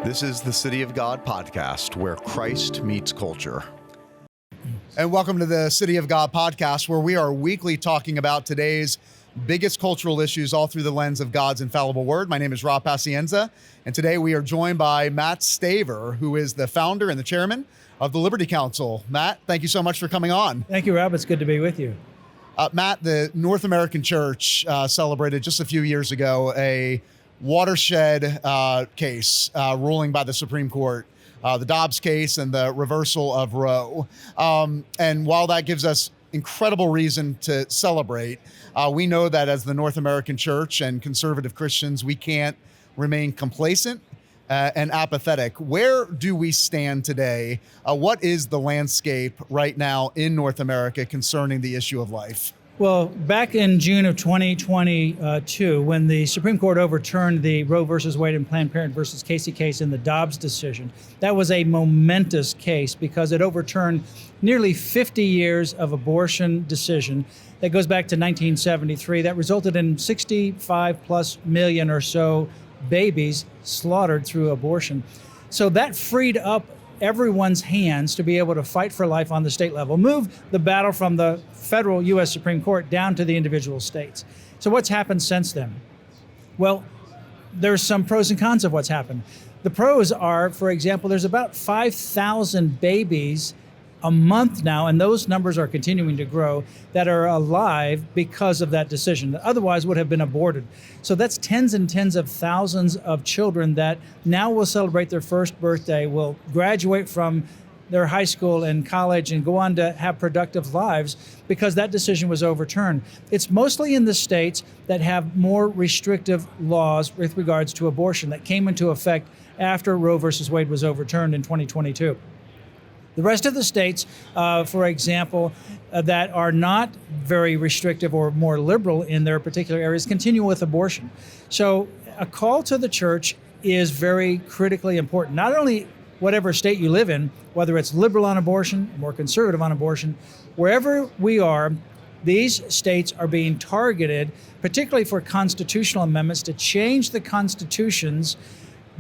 This is the City of God podcast, where Christ meets culture. And welcome to the City of God podcast, where we are weekly talking about today's biggest cultural issues all through the lens of God's infallible word. My name is Rob Pacienza, and today we are joined by Mat Staver, who is the founder and the chairman of the Liberty Counsel. Matt, thank you so much for coming on. Thank you, Rob. It's good to be with you. Matt, the North American Church celebrated just a few years ago a watershed case ruling by the Supreme Court, the Dobbs case and the reversal of Roe. And while that gives us incredible reason to celebrate, we know that as the North American Church and conservative Christians, we can't remain complacent and apathetic. Where do we stand today? What is the landscape right now in North America concerning the issue of life? Well, back in June of 2022, when the Supreme Court overturned the Roe versus Wade and Planned Parenthood versus Casey case in the Dobbs decision, that was a momentous case because it overturned nearly 50 years of abortion decision that goes back to 1973 that resulted in 65 plus million or so babies slaughtered through abortion. So that freed up everyone's hands to be able to fight for life on the state level, move the battle from the federal U.S. Supreme Court down to the individual states. So what's happened since then? Well, there's some pros and cons of what's happened. The pros are, for example, there's about 5,000 babies a month now, and those numbers are continuing to grow, that are alive because of that decision that otherwise would have been aborted. So that's tens and tens of thousands of children that now will celebrate their first birthday, will graduate from their high school and college and go on to have productive lives because that decision was overturned. It's mostly in the states that have more restrictive laws with regards to abortion that came into effect after Roe versus Wade was overturned in 2022. The rest of the states, for example, that are not very restrictive or more liberal in their particular areas continue with abortion. So a call to the church is very critically important. Not only whatever state you live in, whether it's liberal on abortion, more conservative on abortion, wherever we are, these states are being targeted, particularly for constitutional amendments to change the constitutions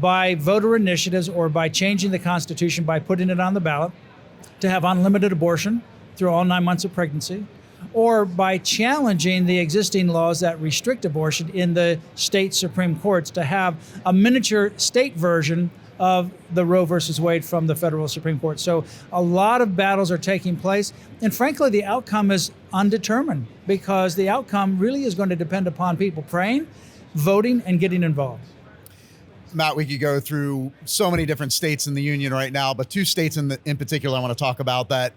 by voter initiatives or by changing the Constitution by putting it on the ballot to have unlimited abortion through all 9 months of pregnancy, or by challenging the existing laws that restrict abortion in the state Supreme Courts to have a miniature state version of the Roe versus Wade from the federal Supreme Court. So a lot of battles are taking place, and frankly, the outcome is undetermined because the outcome really is going to depend upon people praying, voting, and getting involved. Matt, we could go through so many different states in the union right now, but two states in particular I want to talk about that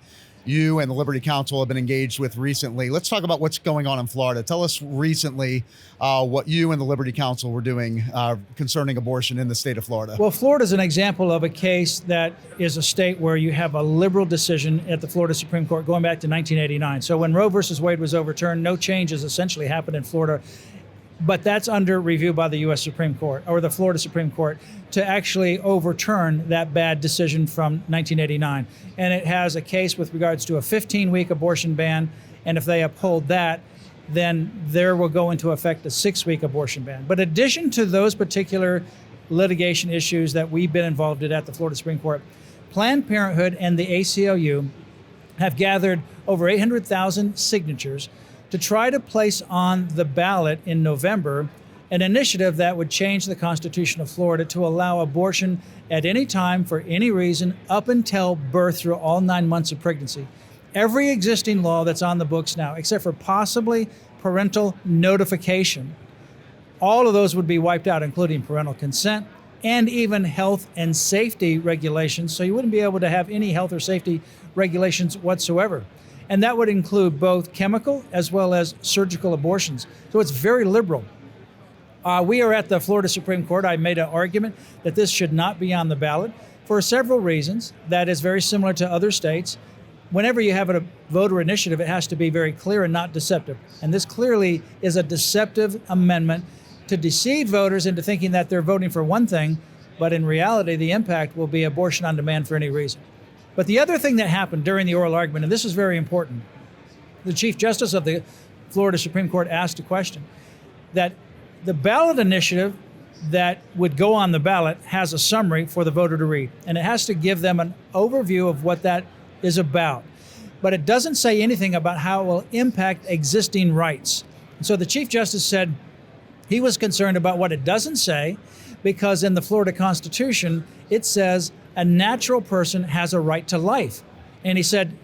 you and the Liberty Counsel have been engaged with recently. Let's talk about what's going on in Florida. Tell us recently what you and the Liberty Counsel were doing concerning abortion in the state of Florida. Well, Florida is an example of a case that is a state where you have a liberal decision at the Florida Supreme Court going back to 1989. So when Roe versus Wade was overturned, no changes essentially happened in Florida. But that's under review by the U.S. Supreme Court or the Florida Supreme Court to actually overturn that bad decision from 1989. And it has a case with regards to a 15-week abortion ban. And if they uphold that, then there will go into effect a 6-week abortion ban. But in addition to those particular litigation issues that we've been involved in at the Florida Supreme Court, Planned Parenthood and the ACLU have gathered over 800,000 signatures to try to place on the ballot in November an initiative that would change the Constitution of Florida to allow abortion at any time for any reason up until birth through all 9 months of pregnancy. Every existing law that's on the books now, except for possibly parental notification, all of those would be wiped out, including parental consent and even health and safety regulations. So you wouldn't be able to have any health or safety regulations whatsoever. And that would include both chemical as well as surgical abortions. So it's very liberal. We are at the Florida Supreme Court. I made an argument that this should not be on the ballot for several reasons. That is very similar to other states. Whenever you have a voter initiative, it has to be very clear and not deceptive. And this clearly is a deceptive amendment to deceive voters into thinking that they're voting for one thing, but in reality, the impact will be abortion on demand for any reason. But the other thing that happened during the oral argument, and this is very important, the Chief Justice of the Florida Supreme Court asked a question that the ballot initiative that would go on the ballot has a summary for the voter to read. And it has to give them an overview of what that is about. But it doesn't say anything about how it will impact existing rights. And so the Chief Justice said he was concerned about what it doesn't say, because in the Florida Constitution, it says a natural person has a right to life. And he said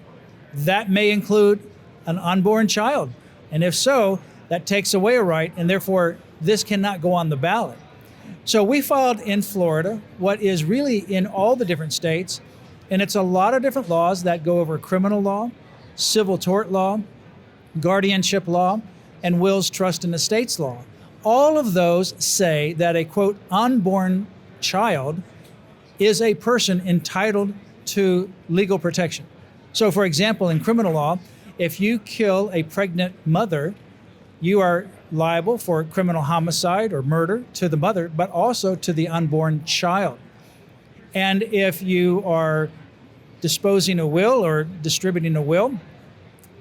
that may include an unborn child. And if so, that takes away a right, and therefore this cannot go on the ballot. So we filed in Florida what is really in all the different states, and it's a lot of different laws that go over criminal law, civil tort law, guardianship law, and wills, trust, and estates law. All of those say that a, quote, unborn child is a person entitled to legal protection. So, for example, in criminal law, if you kill a pregnant mother, you are liable for criminal homicide or murder to the mother, but also to the unborn child. And if you are disposing a will or distributing a will,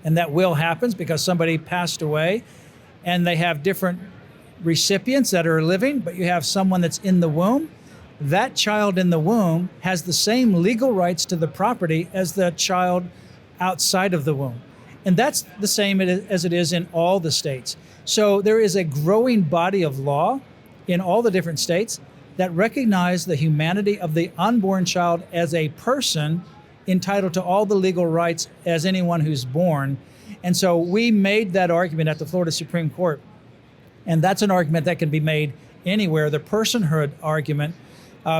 and that will happens because somebody passed away, and they have different recipients that are living, but you have someone that's in the womb, that child in the womb has the same legal rights to the property as the child outside of the womb. And that's the same as it is in all the states. So there is a growing body of law in all the different states that recognize the humanity of the unborn child as a person entitled to all the legal rights as anyone who's born. And so we made that argument at the Florida Supreme Court. And that's an argument that can be made anywhere, the personhood argument,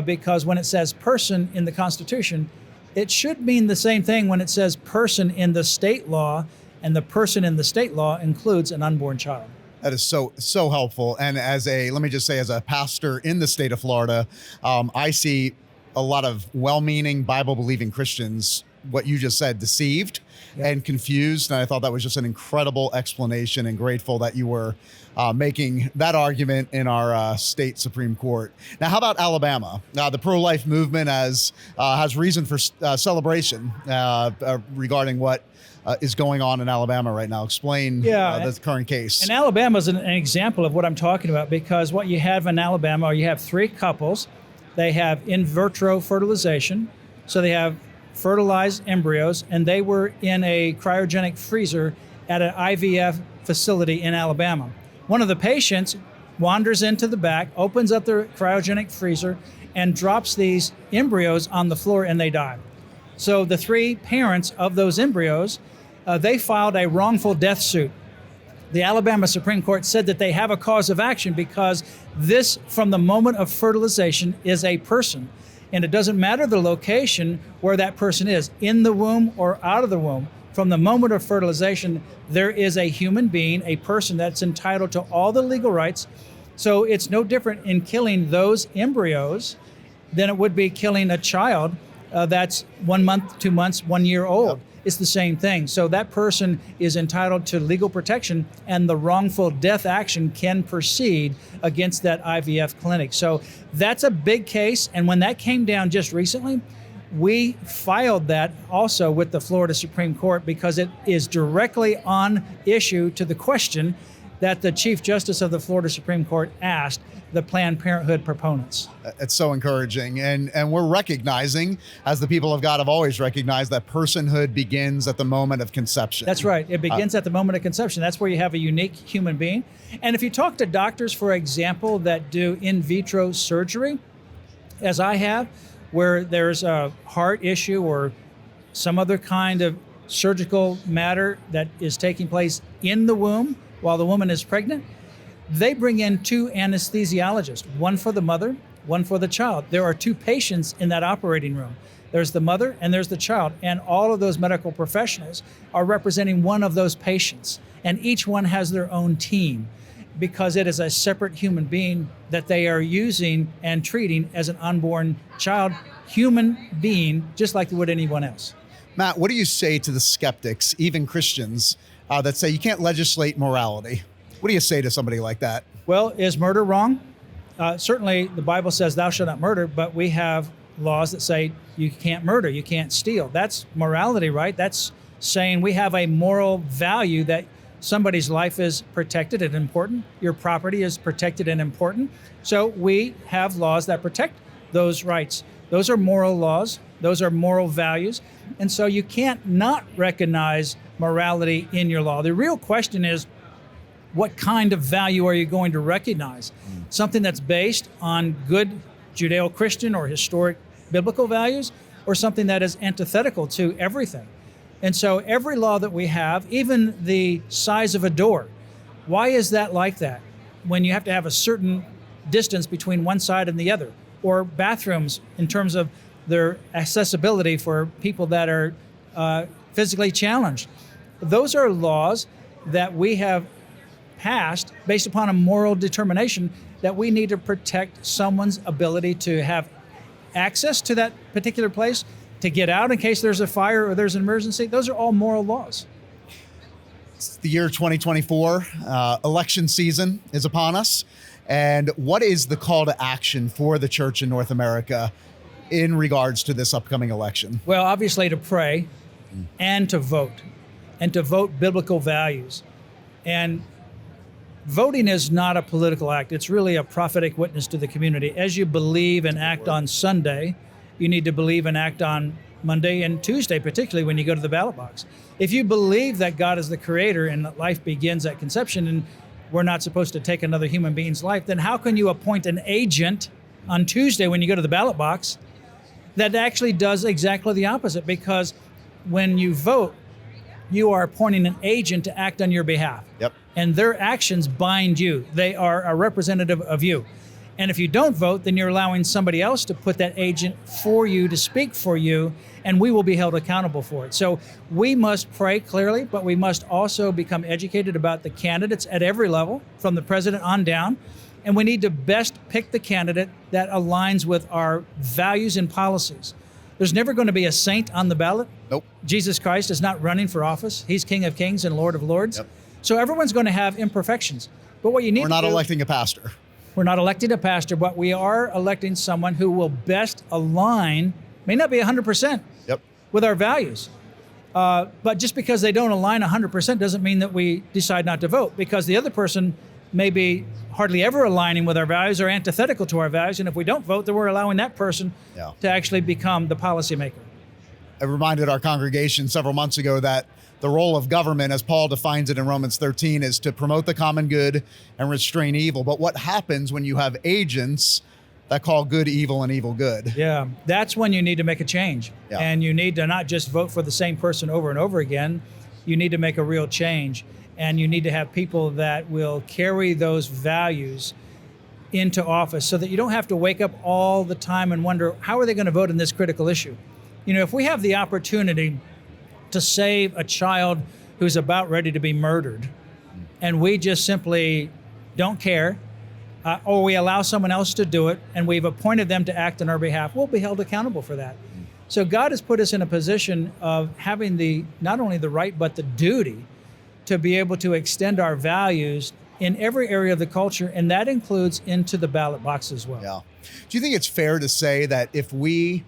because when it says person in the Constitution, it should mean the same thing when it says person in the state law, and the person in the state law includes an unborn child. That is so helpful. And let me just say, as a pastor in the state of Florida, I see a lot of well-meaning, Bible-believing Christians, what you just said, deceived and confused. And I thought that was just an incredible explanation, and grateful that you were making that argument in our state Supreme Court. Now, how about Alabama? The pro-life movement has reason for celebration regarding what is going on in Alabama right now. Explain the current case. And Alabama is an example of what I'm talking about, because what you have in Alabama, you have three couples. They have in vitro fertilization, so they have fertilized embryos, and they were in a cryogenic freezer at an IVF facility in Alabama. One of the patients wanders into the back, opens up the cryogenic freezer, and drops these embryos on the floor, and they die. So the three parents of those embryos, they filed a wrongful death suit. The Alabama Supreme Court said that they have a cause of action because this, from the moment of fertilization, is a person. And it doesn't matter the location where that person is, in the womb or out of the womb. From the moment of fertilization, there is a human being, a person that's entitled to all the legal rights. So it's no different in killing those embryos than it would be killing a child that's 1 month, 2 months, 1 year old. Yep. It's the same thing. So that person is entitled to legal protection, and the wrongful death action can proceed against that IVF clinic. So that's a big case. And when that came down just recently, we filed that also with the Florida Supreme Court, because it is directly on issue to the question that the Chief Justice of the Florida Supreme Court asked the Planned Parenthood proponents. It's so encouraging. And we're recognizing, as the people of God have always recognized, that personhood begins at the moment of conception. That's right. It begins at the moment of conception. That's where you have a unique human being. And if you talk to doctors, for example, that do in vitro surgery, as I have, where there's a heart issue or some other kind of surgical matter that is taking place in the womb while the woman is pregnant, they bring in two anesthesiologists, one for the mother, one for the child. There are two patients in that operating room. There's the mother and there's the child, and all of those medical professionals are representing one of those patients, and each one has their own team, because it is a separate human being that they are using and treating as an unborn child, human being, just like they would anyone else. Matt, what do you say to the skeptics, even Christians, that say you can't legislate morality? What do you say to somebody like that? Well, is murder wrong? Certainly the Bible says thou shalt not murder, but we have laws that say you can't murder, you can't steal. That's morality, right? That's saying we have a moral value that Somebody's life is protected and important. Your property is protected and important. So we have laws that protect those rights. Those are moral laws. Those are moral values. And so you can't not recognize morality in your law. The real question is, what kind of value are you going to recognize? Something that's based on good Judeo-Christian or historic biblical values, or something that is antithetical to everything? And so every law that we have, even the size of a door, why is that like that? When you have to have a certain distance between one side and the other, or bathrooms in terms of their accessibility for people that are physically challenged. Those are laws that we have passed based upon a moral determination that we need to protect someone's ability to have access to that particular place, to get out in case there's a fire or there's an emergency. Those are all moral laws. It's the year 2024. Election season is upon us. And what is the call to action for the church in North America in regards to this upcoming election? Well, obviously to pray and to vote biblical values. And voting is not a political act. It's really a prophetic witness to the community. As you believe and act on Sunday, you need to believe and act on Monday and Tuesday, particularly when you go to the ballot box. If you believe that God is the creator and that life begins at conception and we're not supposed to take another human being's life, then how can you appoint an agent on Tuesday when you go to the ballot box that actually does exactly the opposite? Because when you vote, you are appointing an agent to act on your behalf. Yep. And their actions bind you. They are a representative of you. And if you don't vote, then you're allowing somebody else to put that agent for you, to speak for you, and we will be held accountable for it. So we must pray clearly, but we must also become educated about the candidates at every level, from the president on down. And we need to best pick the candidate that aligns with our values and policies. There's never going to be a saint on the ballot. Nope. Jesus Christ is not running for office. He's King of Kings and Lord of Lords. Yep. So everyone's going to have imperfections. But what you need We're to not do, electing a pastor. We're not electing a pastor, but we are electing someone who will best align, may not be 100%, Yep. with our values. But just because they don't align 100% doesn't mean that we decide not to vote, because the other person may be hardly ever aligning with our values or antithetical to our values. And if we don't vote, then we're allowing that person to actually become the policymaker. I reminded our congregation several months ago that the role of government, as Paul defines it in Romans 13, is to promote the common good and restrain evil. But what happens when you have agents that call good evil and evil good? Yeah, that's when you need to make a change. Yeah. And you need to not just vote for the same person over and over again. You need to make a real change. And you need to have people that will carry those values into office so that you don't have to wake up all the time and wonder, how are they going to vote in this critical issue? You know, if we have the opportunity to save a child who's about ready to be murdered, and we just simply don't care, or we allow someone else to do it, and we've appointed them to act on our behalf, we'll be held accountable for that. So God has put us in a position of having the not only the right, but the duty to be able to extend our values in every area of the culture, and that includes into the ballot box as well. Yeah. Do you think it's fair to say that if we,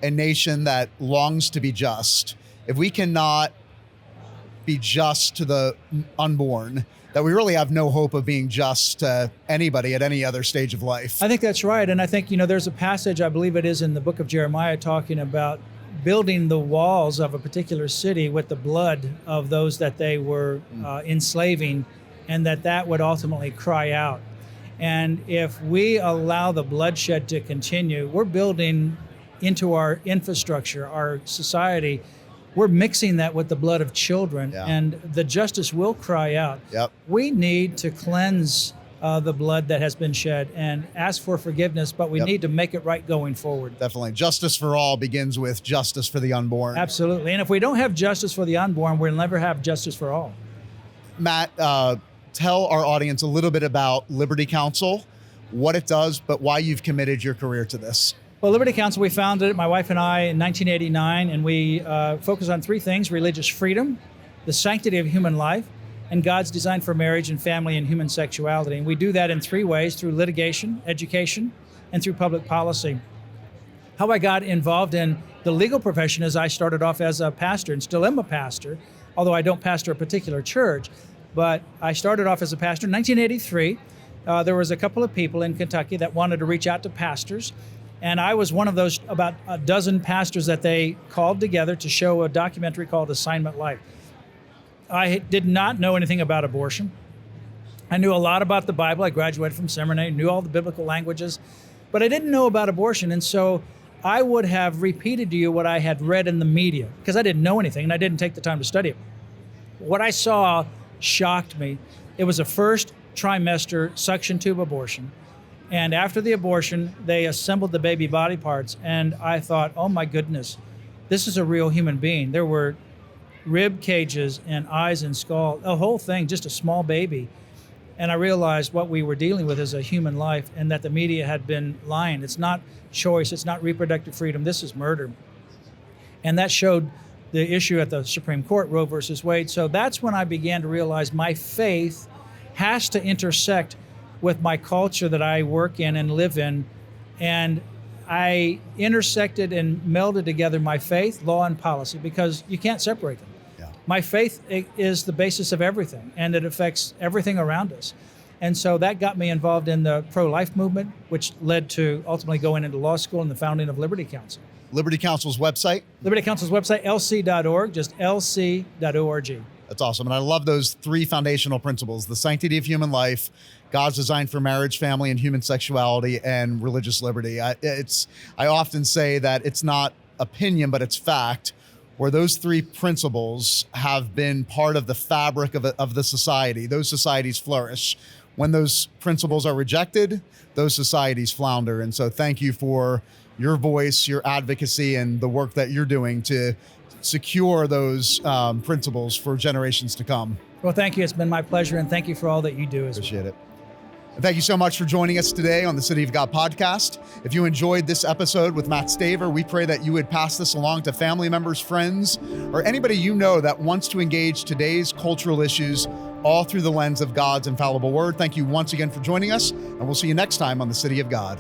a nation that longs to be just, if we cannot be just to the unborn, that we really have no hope of being just to anybody at any other stage of life? I think that's right. And I think, there's a passage, I believe it is in the book of Jeremiah, talking about building the walls of a particular city with the blood of those that they were enslaving, and that would ultimately cry out. And if we allow the bloodshed to continue, we're building into our infrastructure, our society, we're mixing that with the blood of children, and the justice will cry out. Yep. We need to cleanse the blood that has been shed and ask for forgiveness, but we need to make it right going forward. Definitely. Justice for all begins with justice for the unborn. Absolutely. And if we don't have justice for the unborn, we'll never have justice for all. Matt, tell our audience a little bit about Liberty Counsel, what it does, but why you've committed your career to this. Well, Liberty Counsel, we founded it, my wife and I, in 1989, and we focus on three things: religious freedom, the sanctity of human life, and God's design for marriage and family and human sexuality. And we do that in three ways: through litigation, education, and through public policy. How I got involved in the legal profession is I started off as a pastor and still am a pastor, although I don't pastor a particular church. But I started off as a pastor in 1983. There was a couple of people in Kentucky that wanted to reach out to pastors. And I was one of those about a dozen pastors that they called together to show a documentary called Assignment Life. I did not know anything about abortion. I knew a lot about the Bible. I graduated from seminary, knew all the biblical languages, but I didn't know about abortion. And so I would have repeated to you what I had read in the media because I didn't know anything and I didn't take the time to study it. What I saw shocked me. It was a first trimester suction tube abortion. And after the abortion, they assembled the baby body parts. And I thought, oh my goodness, this is a real human being. There were rib cages and eyes and skull, the whole thing, just a small baby. And I realized what we were dealing with is a human life and that the media had been lying. It's not choice, it's not reproductive freedom, this is murder. And that showed the issue at the Supreme Court, Roe versus Wade. So that's when I began to realize my faith has to intersect with my culture that I work in and live in. And I intersected and melded together my faith, law, and policy because you can't separate them. Yeah. My faith is the basis of everything, and it affects everything around us. And so that got me involved in the pro-life movement, which led to ultimately going into law school and the founding of Liberty Counsel. Liberty Counsel's website? Liberty Counsel's website, lc.org, just lc.org. That's awesome. And I love those three foundational principles: the sanctity of human life, God's design for marriage, family, and human sexuality, and religious liberty. I often say that it's not opinion, but it's fact, where those three principles have been part of the fabric of the society. Those societies flourish. When those principles are rejected, those societies flounder. And so thank you for your voice, your advocacy, and the work that you're doing to secure those principles for generations to come. Well, thank you. It's been my pleasure, and thank you for all that you do as well. Appreciate it. And thank you so much for joining us today on the City of God podcast. If you enjoyed this episode with Mat Staver, we pray that you would pass this along to family members, friends, or anybody you know that wants to engage today's cultural issues all through the lens of God's infallible word. Thank you once again for joining us, and we'll see you next time on the City of God.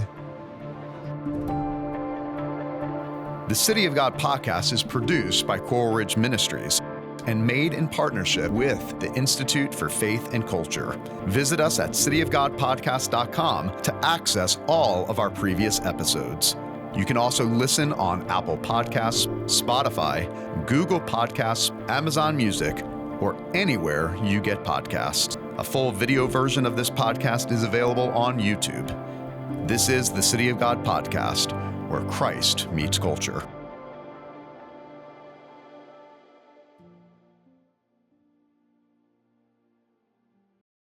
The City of God podcast is produced by Coral Ridge Ministries and made in partnership with the Institute for Faith and Culture. Visit us at cityofgodpodcast.com to access all of our previous episodes. You can also listen on Apple Podcasts, Spotify, Google Podcasts, Amazon Music, or anywhere you get podcasts. A full video version of this podcast is available on YouTube. This is the City of God podcast, where Christ meets culture.